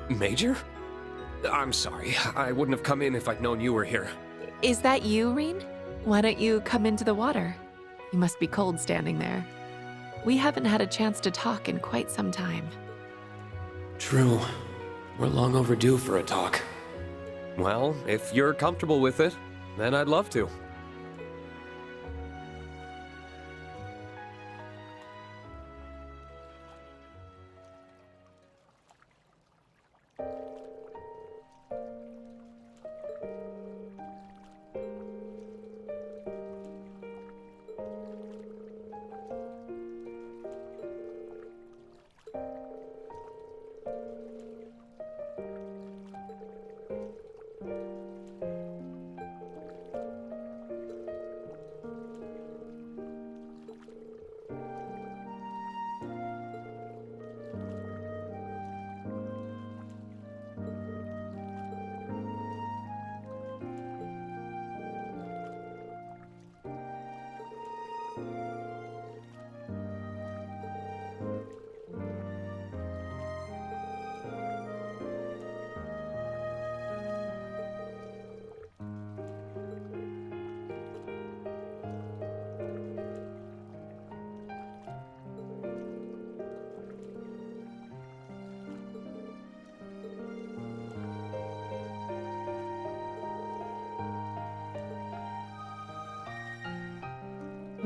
Major? I'm sorry. I wouldn't have come in if I'd known you were here. Is that you, Reen? Why don't you come into the water? You must be cold standing there. We haven't had a chance to talk in quite some time. True. We're long overdue for a talk. Well, if you're comfortable with it, then I'd love to.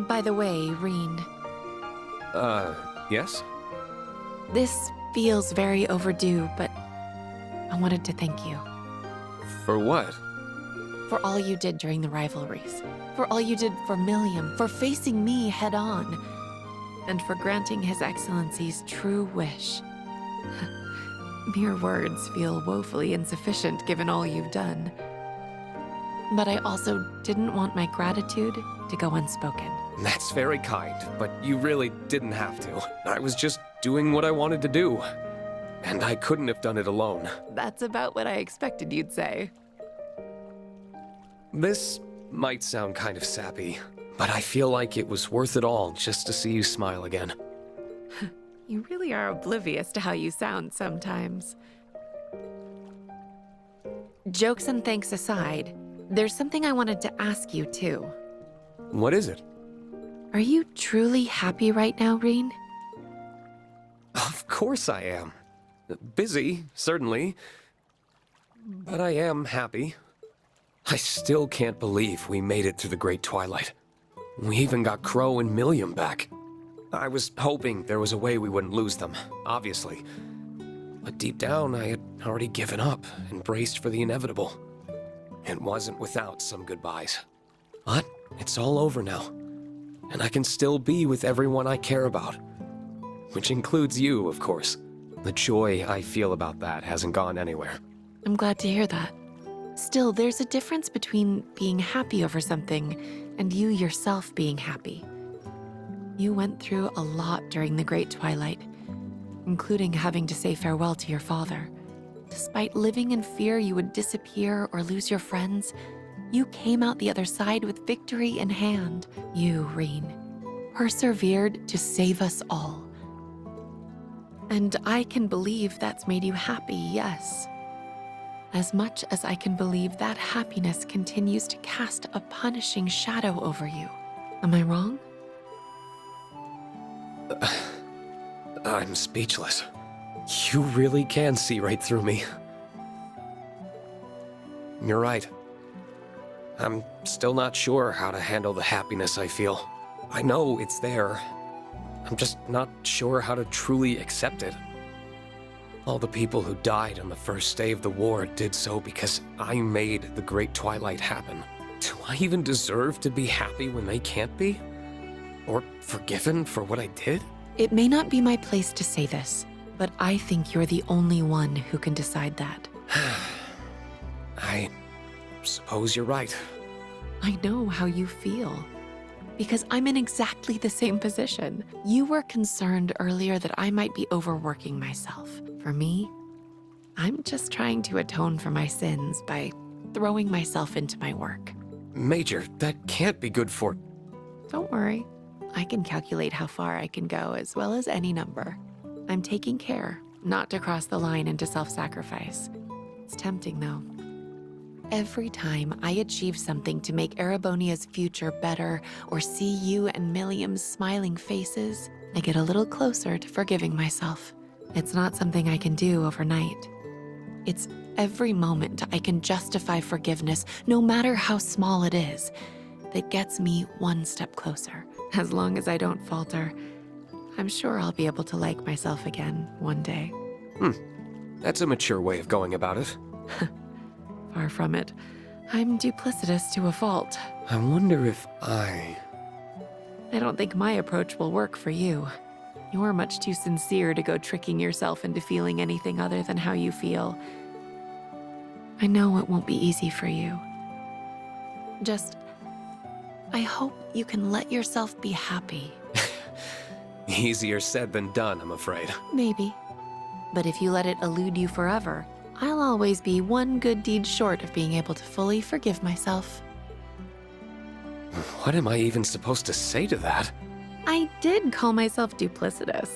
By the way, Reen, Yes? this feels very overdue, but I wanted to thank you For what? for all you did during the rivalries, for all you did for Milliam, for facing me head-on, and for granting His Excellency's true wish. Mere words feel woefully insufficient given all you've done. But I also didn't want my gratitude to go unspoken. That's very kind, but you really didn't have to. I was just doing what I wanted to do. And I couldn't have done it alone. That's about what I expected you'd say. This might sound kind of sappy, but I feel like it was worth it all just to see you smile again. You really are oblivious to how you sound sometimes. Jokes and thanks aside, there's something I wanted to ask you too. What is it? Are you truly happy right now, Reen? Of course I am. Busy, certainly. But I am happy. I still can't believe we made it through the Great Twilight. We even got Crow and Milliam back. I was hoping there was a way we wouldn't lose them, obviously. But deep down, I had already given up and braced for the inevitable. It wasn't without some goodbyes. But it's all over now. And I can still be with everyone I care about. Which includes you, of course. The joy I feel about that hasn't gone anywhere. I'm glad to hear that. Still, there's a difference between being happy over something and you yourself being happy. You went through a lot during the Great Twilight, including having to say farewell to your father. Despite living in fear you would disappear or lose your friends, you came out the other side with victory in hand. You, Reen, persevered to save us all. And I can believe that's made you happy, yes. As much as I can believe that happiness continues to cast a punishing shadow over you. Am I wrong? I'm speechless. You really can see right through me. You're right. I'm still not sure how to handle the happiness I feel. I know it's there. I'm just not sure how to truly accept it. All the people who died on the first day of the war did so because I made the Great Twilight happen. Do I even deserve to be happy when they can't be? Or forgiven for what I did? It may not be my place to say this, but I think you're the only one who can decide that. I suppose you're right. I know how you feel, because I'm in exactly the same position. You were concerned earlier that I might be overworking myself. For me, I'm just trying to atone for my sins by throwing myself into my work. Major, that can't be good for... Don't worry. I can calculate how far I can go as well as any number. I'm taking care not to cross the line into self-sacrifice. It's tempting, though. Every time I achieve something to make Erebonia's future better or see you and Milliam's smiling faces, I get a little closer to forgiving myself. It's not something I can do overnight. It's every moment I can justify forgiveness, no matter how small it is, that gets me one step closer. As long as I don't falter, I'm sure I'll be able to like myself again one day. That's a mature way of going about it. Far from it. I'm duplicitous to a fault. I wonder if I don't think my approach will work for you. You're much too sincere to go tricking yourself into feeling anything other than how you feel. I know it won't be easy for you. I hope you can let yourself be happy. Easier said than done, I'm afraid. Maybe. But if you let it elude you forever, I'll always be one good deed short of being able to fully forgive myself. What am I even supposed to say to that? I did call myself duplicitous.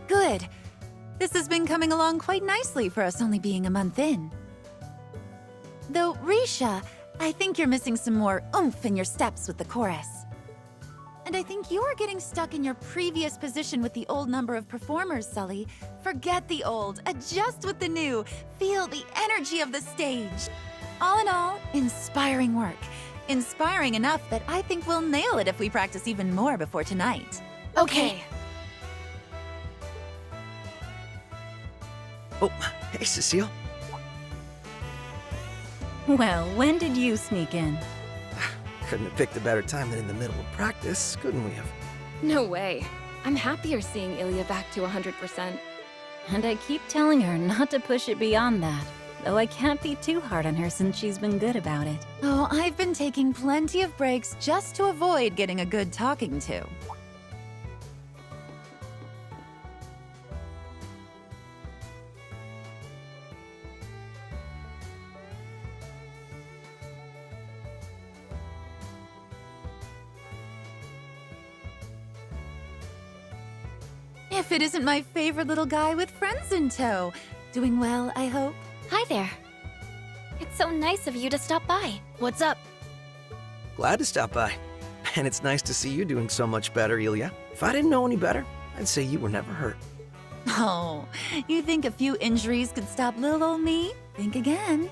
Good. This has been coming along quite nicely for us only being a month in. Though, Risha, I think you're missing some more oomph in your steps with the chorus. And I think you're getting stuck in your previous position with the old number of performers, Sully. Forget the old, adjust with the new, feel the energy of the stage. All in all, inspiring work. Inspiring enough that I think we'll nail it if we practice even more before tonight. Okay. Oh, hey, Cecile. Well, when did you sneak in? Couldn't have picked a better time than in the middle of practice, couldn't we have? No way. I'm happier seeing Ilya back to 100%. And I keep telling her not to push it beyond that. Though I can't be too hard on her since she's been good about it. Oh, I've been taking plenty of breaks just to avoid getting a good talking to. If it isn't my favorite little guy with friends in tow. Doing well, I hope? Hi there. It's so nice of you to stop by. What's up? Glad to stop by. And it's nice to see you doing so much better, Ilya. If I didn't know any better, I'd say you were never hurt. Oh, you think a few injuries could stop little old me? Think again.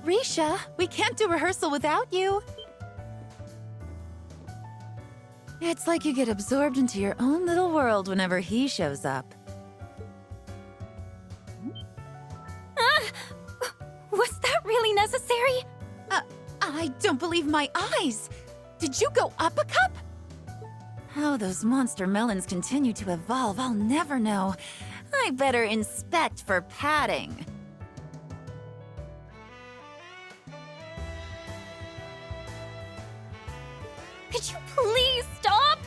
Risha, we can't do rehearsal without you. It's like you get absorbed into your own little world whenever he shows up. Was that really necessary? I don't believe my eyes! Did you go up a cup? How those monster melons continue to evolve, I'll never know. I better inspect for padding. Could you please stop?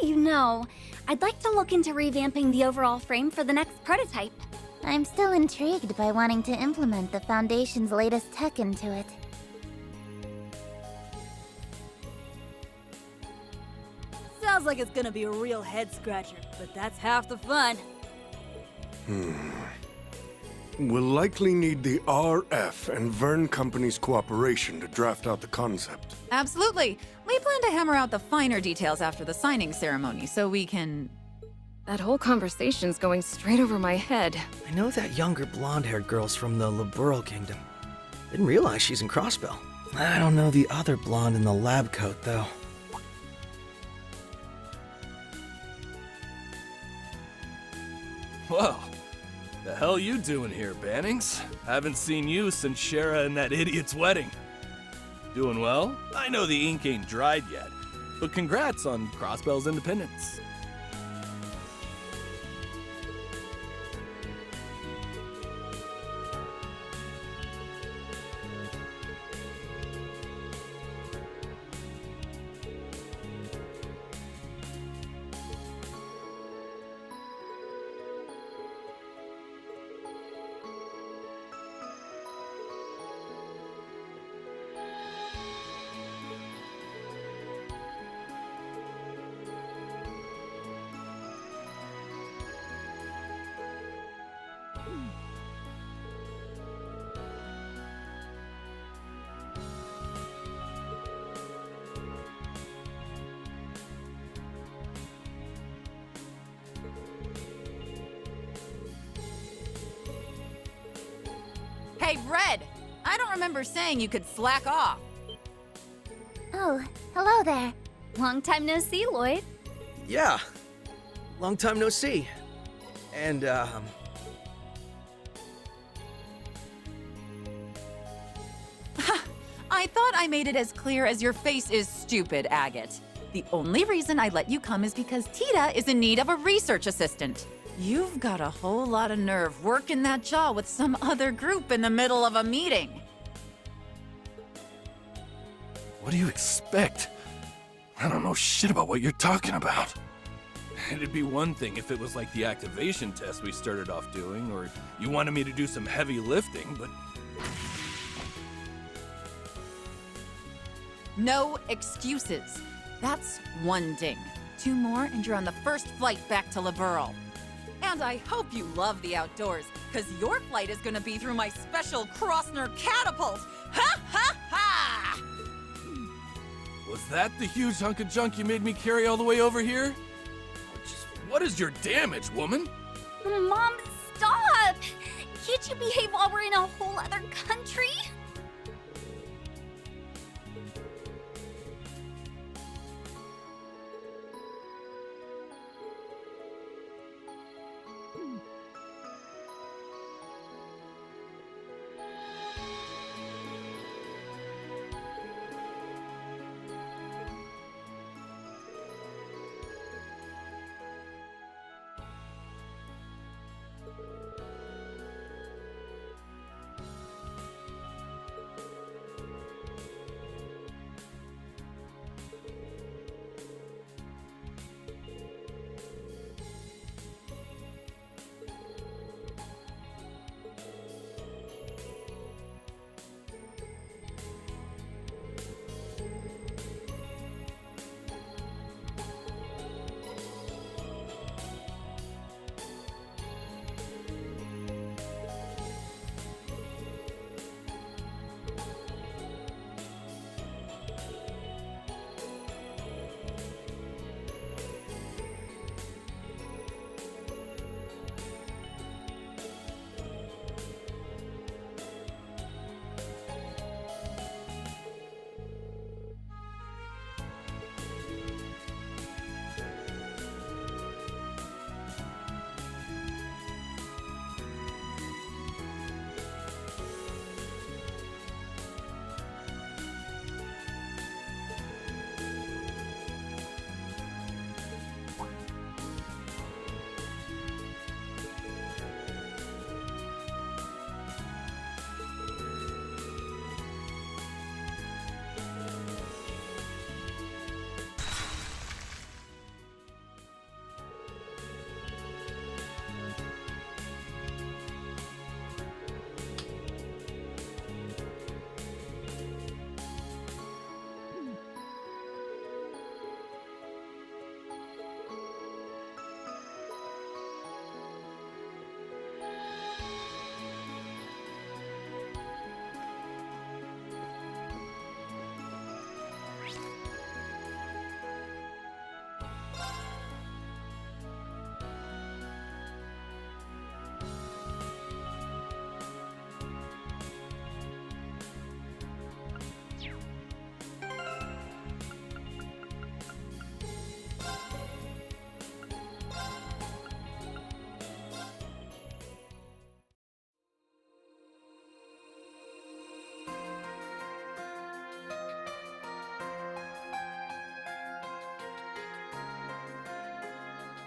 you know, I'd like to look into revamping the overall frame for the next prototype. I'm still intrigued by wanting to implement the Foundation's latest tech into it. Sounds like it's gonna be a real head-scratcher, but that's half the fun. We'll likely need the RF and Vern Company's cooperation to draft out the concept. Absolutely. We plan to hammer out the finer details after the signing ceremony, so we can... That whole conversation's going straight over my head. I know that younger blonde-haired girl's from the Liberal Kingdom. Didn't realize she's in Crossbell. I don't know the other blonde in the lab coat, though. Whoa. The hell you doing here, Bannings? Haven't seen you since Shara and that idiot's wedding. Doing well? I know the ink ain't dried yet, but congrats on Crossbell's independence. Hey, Red! I don't remember saying you could slack off. Oh, hello there. Long time no see, Lloyd. Yeah. Long time no see. And, I thought I made it as clear as your face is stupid, Agate. The only reason I let you come is because Tita is in need of a research assistant. You've got a whole lot of nerve working that jaw with some other group in the middle of a meeting. What do you expect? I don't know shit about what you're talking about. It'd be one thing if it was like the activation test we started off doing, or you wanted me to do some heavy lifting, but... No excuses. That's one ding. 2 more and you're on the first flight back to Liberal. And I hope you love the outdoors, because your flight is going to be through my special Crossner catapult! Ha ha ha! Was that the huge hunk of junk you made me carry all the way over here? What is your damage, woman? Mom, stop! Can't you behave while we're in a whole other country?